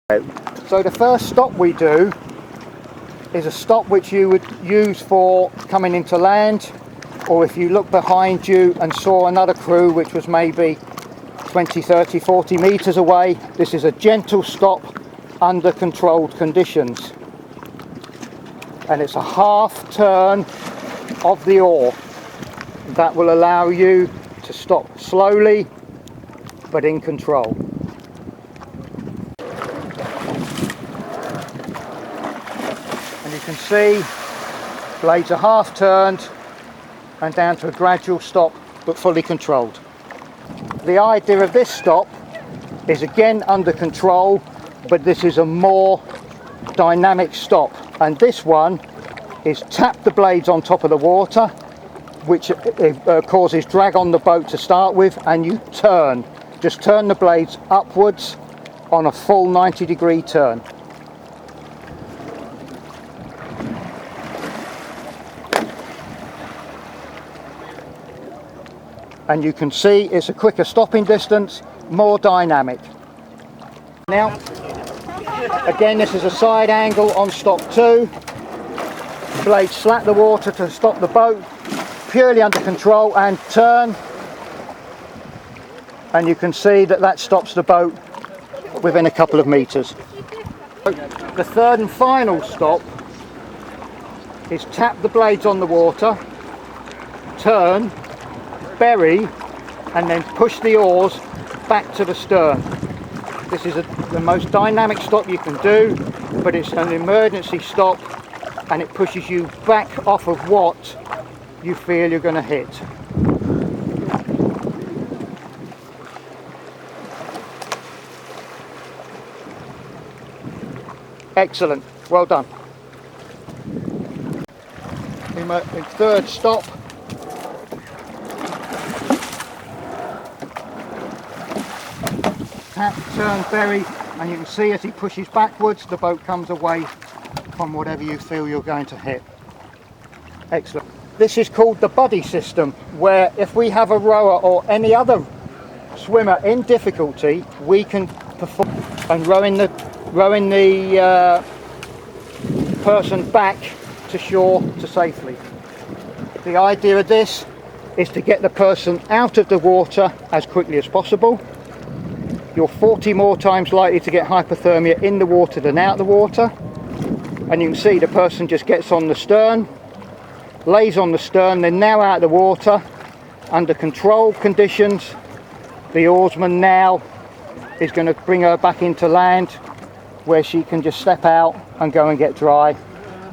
So the first stop we do is a stop which you would use for coming into land, or if you look behind you and saw another crew which was maybe 20, 30, 40 meters away. This is a gentle stop under controlled conditions, and it's a half turn of the oar that will allow you to stop slowly but in control. And you can see blades are half turned and down to a gradual stop but fully controlled. The idea of this stop is again under control, but this is a more dynamic stop, and this one is tap the blades on top of the water, which causes drag on the boat to start with, and you turn, just turn the blades upwards on a full 90-degree turn. And you can see it's a quicker stopping distance, more dynamic. Now, again, this is a side angle on stop 2. Blades slap the water to stop the boat, purely under control, and turn. And you can see that that stops the boat within a couple of meters. The third and final stop is tap the blades on the water, turn, bury, and then push the oars back to the stern. This is the most dynamic stop you can do, but it's an emergency stop, and it pushes you back off of what you feel you're going to hit. Excellent, well done. In third stop, tap, turn, bury, and you can see as he pushes backwards, the boat comes away from whatever you feel you're going to hit. Excellent. This is called the buddy system, where if we have a rower or any other swimmer in difficulty, we can perform and rowing the person back to shore to safely. The idea of this is to get the person out of the water as quickly as possible. You're 40 more times likely to get hypothermia in the water than out the water. And you can see the person just gets on the stern, lays on the stern, they're now out of the water under controlled conditions. The oarsman now is going to bring her back into land, where she can just step out and go and get dry,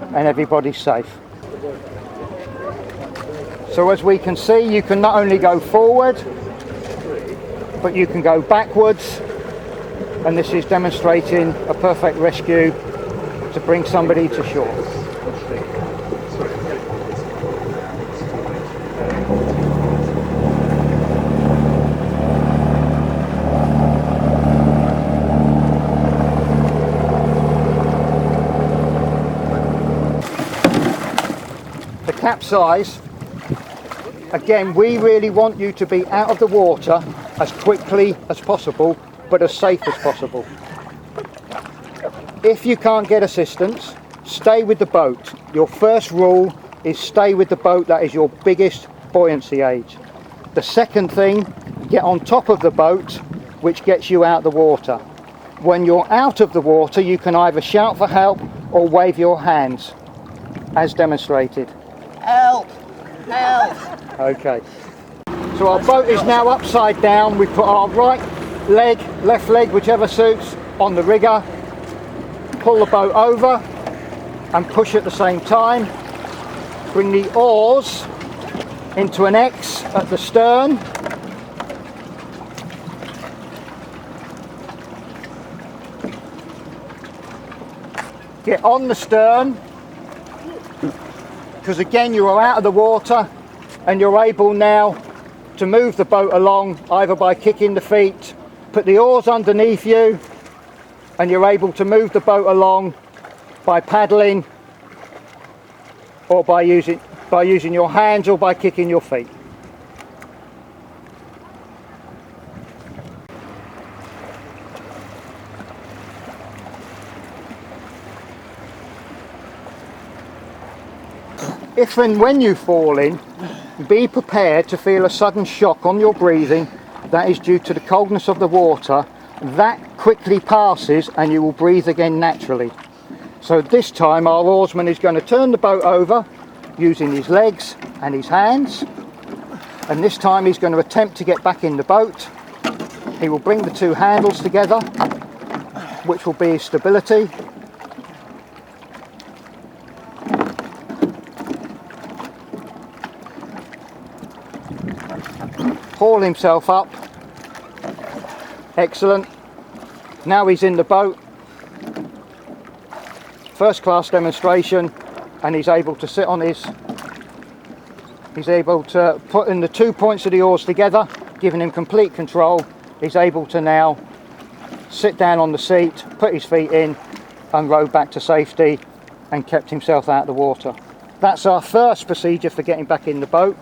and everybody's safe. So as we can see, you can not only go forward, but you can go backwards, and this is demonstrating a perfect rescue to bring somebody to shore. The capsize, again, we really want you to be out of the water as quickly as possible, but as safe as possible. If you can't get assistance, stay with the boat. Your first rule is stay with the boat. That is your biggest buoyancy aid. The second thing, get on top of the boat, which gets you out the water. When you're out of the water, you can either shout for help or wave your hands, as demonstrated. Help! Help! Okay. So our boat is now upside down. We put our right leg, left leg, whichever suits, on the rigger. Pull the boat over and push at the same time. Bring the oars into an X at the stern. Get on the stern, because again you are out of the water, and you're able now to move the boat along either by kicking the feet, put the oars underneath you, and you're able to move the boat along by paddling or by using your hands or by kicking your feet. If and when you fall in, be prepared to feel a sudden shock on your breathing. That is due to the coldness of the water. That quickly passes and you will breathe again naturally. So this time our oarsman is going to turn the boat over using his legs and his hands, and this time he's going to attempt to get back in the boat. He will bring the two handles together, which will be his stability. Haul himself up. Excellent. Now he's in the boat. First class demonstration, and he's able to sit on his, he's able to put in the 2 points of the oars together, giving him complete control. He's able to now sit down on the seat, put his feet in and row back to safety, and kept himself out of the water. That's our first procedure for getting back in the boat.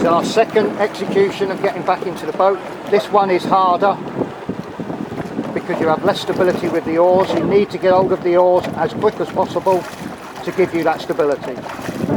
Our second execution of getting back into the boat. This one is harder because you have less stability with the oars. You need to get hold of the oars as quick as possible to give you that stability.